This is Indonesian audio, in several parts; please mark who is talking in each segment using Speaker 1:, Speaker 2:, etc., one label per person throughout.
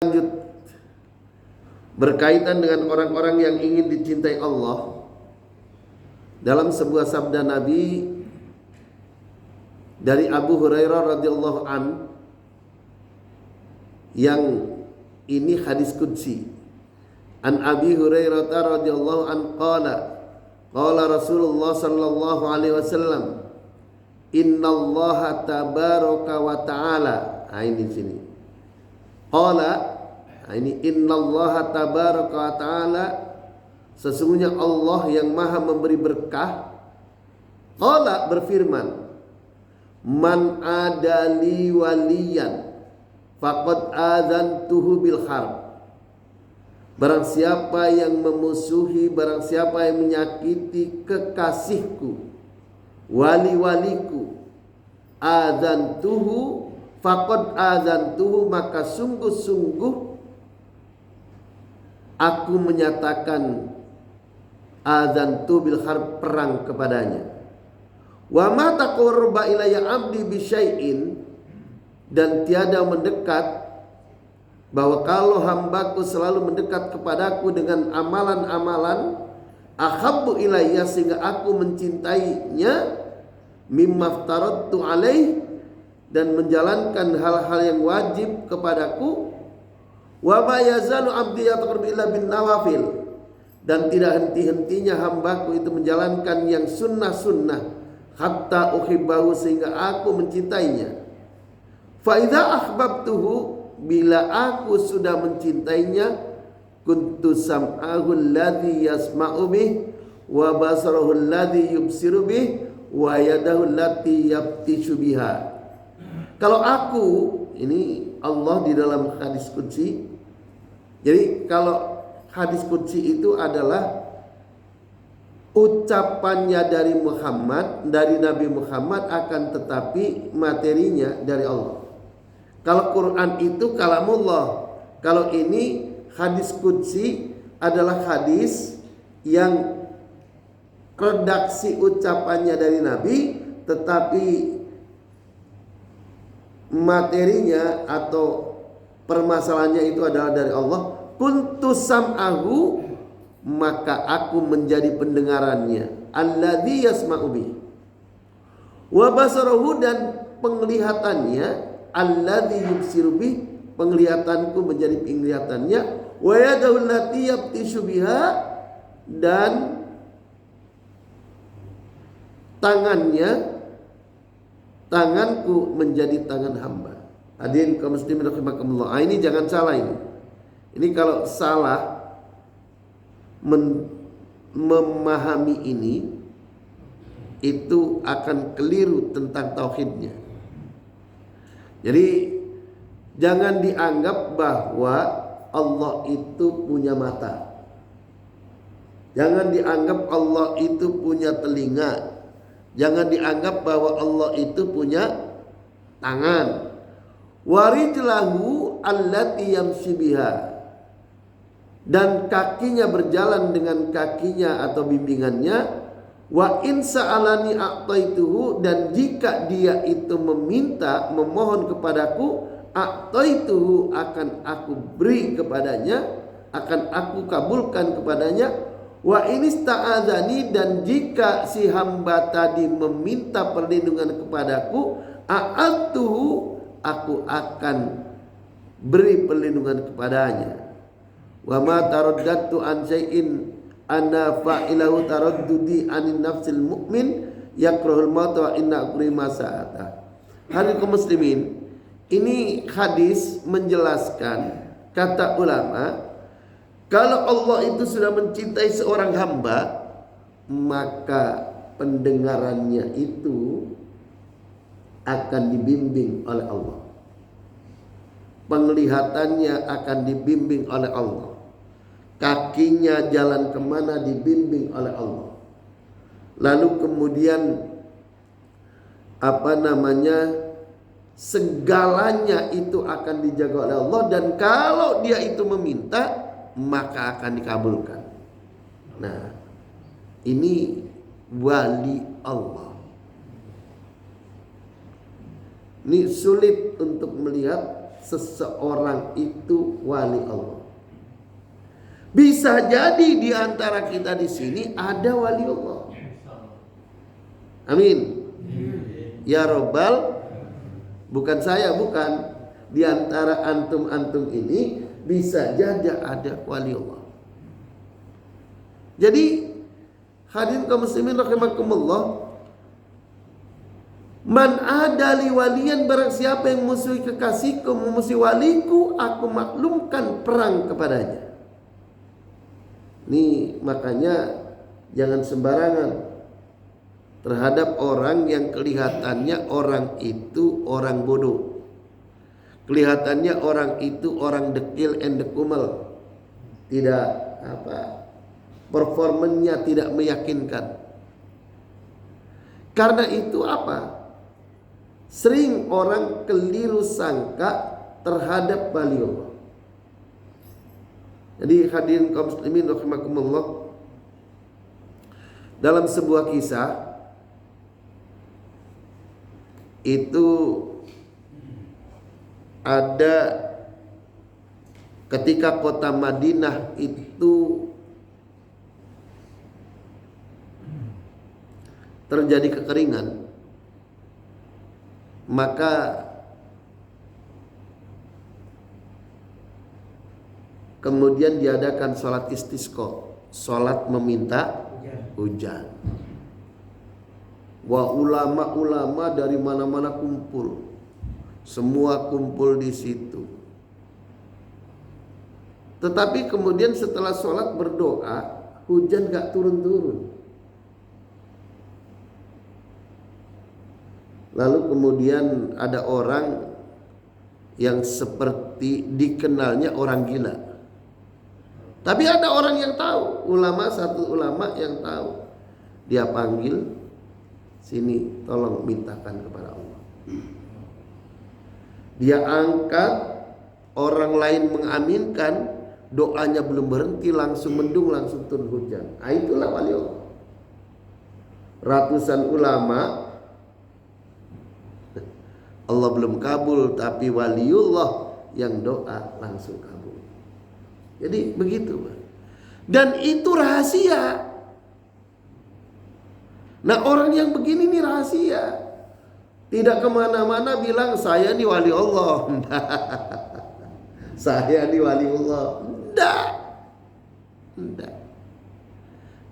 Speaker 1: Lanjut, berkaitan dengan orang-orang yang ingin dicintai Allah, dalam sebuah sabda Nabi dari Abu Hurairah radhiyallahu an, yang ini hadis qudsi. An Abi Hurairah radhiyallahu an qala Rasulullah sallallahu alaihi wasallam, innallaha tabaraka wa ta'ala. Ini sini. Ini innallaha tabaraka wa ta'ala, sesungguhnya Allah yang maha memberi berkah. Qala, berfirman, man adali waliyan faqad adzantuhu bil harb. Barang siapa yang memusuhi, barang siapa yang menyakiti kekasihku, wali-waliku, adzantuhu, faqad adzantuhu, maka sungguh-sungguh aku menyatakan adzantu bil harb, perang kepadanya. Wa ma taqarraba ilayya 'abdi bi syai'in, dan tiada mendekat, bahwa kalau hambaku selalu mendekat kepadaku dengan amalan-amalan, ahabbu ilayya, sehingga aku mencintainya, mimma aftaradtu alaih, dan menjalankan hal-hal yang wajib kepadaku. Wa ma yazalu 'abdi yataqarrabu illa bin nawafil, dan tidak henti-hentinya hambaku itu menjalankan yang sunnah-sunnah, hatta uhibbahu, sehingga aku mencintainya. Fa idza ahbabtuhu, bila aku sudah mencintainya, kuntu sam'ahu alladhi yasma'u bih, wa basarahu alladhi yubsiru bih, wa yadahu allati yabtishu biha. Kalau aku, ini Allah di dalam hadis qudsi. Jadi kalau hadis qudsi itu adalah ucapannya dari Muhammad, dari Nabi Muhammad, akan tetapi materinya dari Allah. Kalau Quran itu kalamullah. Kalau ini hadis qudsi adalah hadis yang redaksi ucapannya dari Nabi, tetapi materinya atau permasalahannya itu adalah dari Allah. Kuntu sam'ahu, maka aku menjadi pendengarannya, alladzi yasma'u bi, wa basarahu, dan penglihatannya, alladzi yubsiru bih, penglihatanku menjadi penglihatannya, wa yadahu allati yabtishu biha, dan tanganku menjadi tangan hamba. Hadirin kaum muslimin rahimakumullah. Ini jangan salah ini. Ini kalau salah memahami ini, itu akan keliru tentang tauhidnya. Jadi jangan dianggap bahwa Allah itu punya mata. Jangan dianggap Allah itu punya telinga. Jangan dianggap bahwa Allah itu punya tangan. Warijlahu allati yamshi biha, dan kakinya berjalan dengan kakinya atau bimbingannya. Wa in sa'alani a'taituhu, dan jika dia itu meminta, memohon kepadaku, a'taituhu, akan aku beri kepadanya, akan aku kabulkan kepadanya. Wa in ista'adzani, dan jika si hamba tadi meminta perlindungan kepadaku, a'adtuhu, aku akan beri perlindungan kepadanya. Wa ma taraddatu an syai'in anna fa'ilahu taraddudi anin nafsil mu'min yakrahul mauta wa inna akrima sa'ata. Hadirin kaum muslimin, ini hadis menjelaskan, kata ulama, kalau Allah itu sudah mencintai seorang hamba, maka pendengarannya itu akan dibimbing oleh Allah, penglihatannya akan dibimbing oleh Allah, kakinya jalan kemana dibimbing oleh Allah. Lalu kemudian segalanya itu akan dijaga oleh Allah, dan kalau dia itu meminta, maka akan dikabulkan. Nah, ini wali Allah. Ini sulit untuk melihat seseorang itu wali Allah. Bisa jadi di antara kita di sini ada wali Allah. Amin. Ya Robbal, bukan saya, bukan. Di antara antum-antum ini bisa jadi ada wali Allah. Jadi hadirin kaum muslimin rahimakumullah, man adali waliyan, barang siapa yang musuhi kekasihku, memusuhi waliku, aku maklumkan perang kepadanya. Nih makanya jangan sembarangan terhadap orang yang kelihatannya orang itu orang bodoh, kelihatannya orang itu orang dekil and dekumel, tidak performanya tidak meyakinkan. Karena itu sering orang keliru sangka terhadap wali Allah. Jadi hadirin kaum muslimin rahimakumullah, dalam sebuah kisah itu ada ketika kota Madinah itu terjadi kekeringan, maka kemudian diadakan sholat istisqa, sholat meminta hujan. Wah, ulama-ulama dari mana-mana kumpul, semua kumpul di situ. Tetapi kemudian setelah sholat berdoa, hujan gak turun-turun. Lalu kemudian ada orang yang seperti dikenalnya orang gila. Tapi ada orang yang tahu, satu ulama yang tahu. Dia panggil, sini tolong mintakan kepada Allah. Dia angkat, orang lain mengaminkan, doanya belum berhenti, langsung mendung, langsung turun hujan. Itulah wali Allah. Ratusan ulama, Allah belum kabul, tapi waliullah yang doa langsung kabul. Jadi begitu. Dan itu rahasia. Nah, orang yang begini nih rahasia. Tidak kemana-mana bilang saya nih wali Allah. Saya nih wali Allah. Tidak.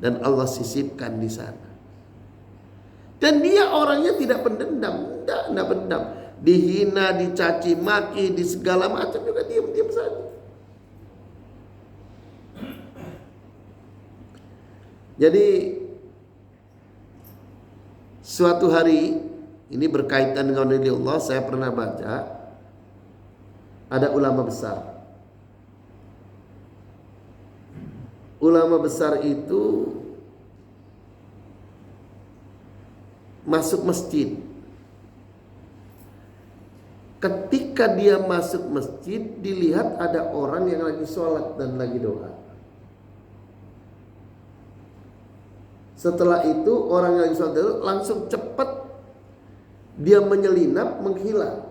Speaker 1: Dan Allah sisipkan di sana. Dan dia orangnya tidak pendendam. Tidak pendam. Dihina, dicaci maki, di segala macam juga diam-diam saja. Jadi suatu hari, ini berkaitan dengan wali Allah, saya pernah baca ada ulama besar. Ulama besar itu masuk masjid. Ketika dia masuk masjid, dilihat ada orang yang lagi sholat dan lagi doa. Setelah itu orang yang lagi sholat itu langsung cepat dia menyelinap, menghilang.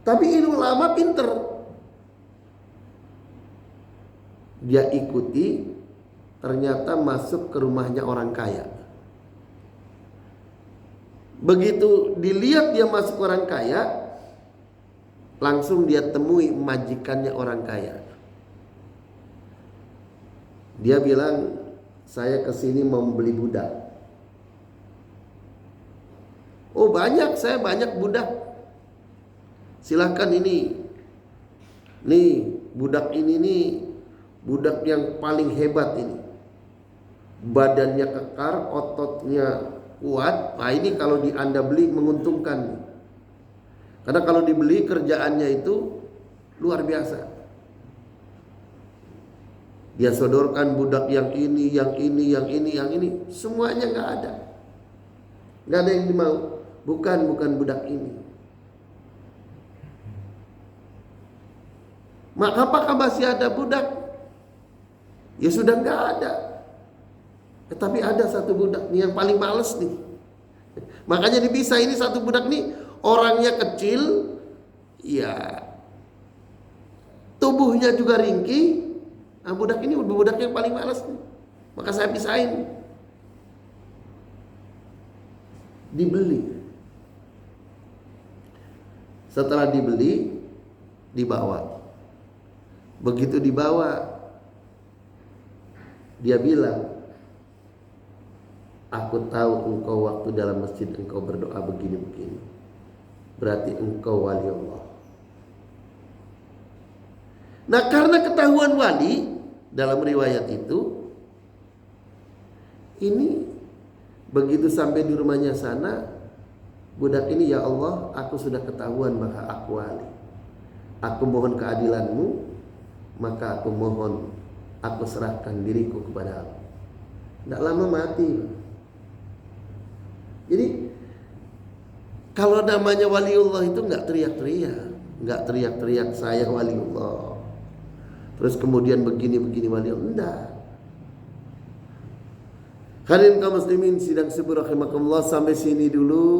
Speaker 1: Tapi ini ulama pinter. Dia ikuti, ternyata masuk ke rumahnya orang kaya. Begitu dilihat dia masuk orang kaya, langsung dia temui majikannya orang kaya. Dia bilang, saya kesini mau beli budak. Oh banyak, saya banyak budak. Silahkan ini. Nih budak ini nih, budak yang paling hebat ini. Badannya kekar, ototnya kuat. Nah ini kalau Anda beli menguntungkan. Karena kalau dibeli kerjaannya itu luar biasa. Dia sodorkan budak yang ini, yang ini, yang ini, yang ini. Semuanya gak ada. Gak ada yang dimau. Bukan budak ini. Maka apakah masih ada budak? Ya sudah gak ada. Tapi ada satu budak nih yang paling males nih. Makanya dipisah, ini satu budak nih orangnya kecil, ya tubuhnya juga ringkih. Nah, budak ini budak yang paling malas nih. Maka saya pisahin. Dibeli. Setelah dibeli, dibawa. Begitu dibawa, dia bilang, aku tahu engkau waktu dalam masjid engkau berdoa begini-begini. Berarti engkau wali Allah. Nah, karena ketahuan wali dalam riwayat itu, ini begitu sampai di rumahnya sana, budak ini, ya Allah, aku sudah ketahuan maka aku wali. Aku mohon keadilanmu, maka aku mohon, aku serahkan diriku kepada Allah. Tidak lama mati. Jadi kalau namanya waliullah itu nggak teriak-teriak, saya waliullah. Terus kemudian begini waliullah, enggak. Hadirin kaum muslimin sidang subuh rahimakumullah, sampai sini dulu.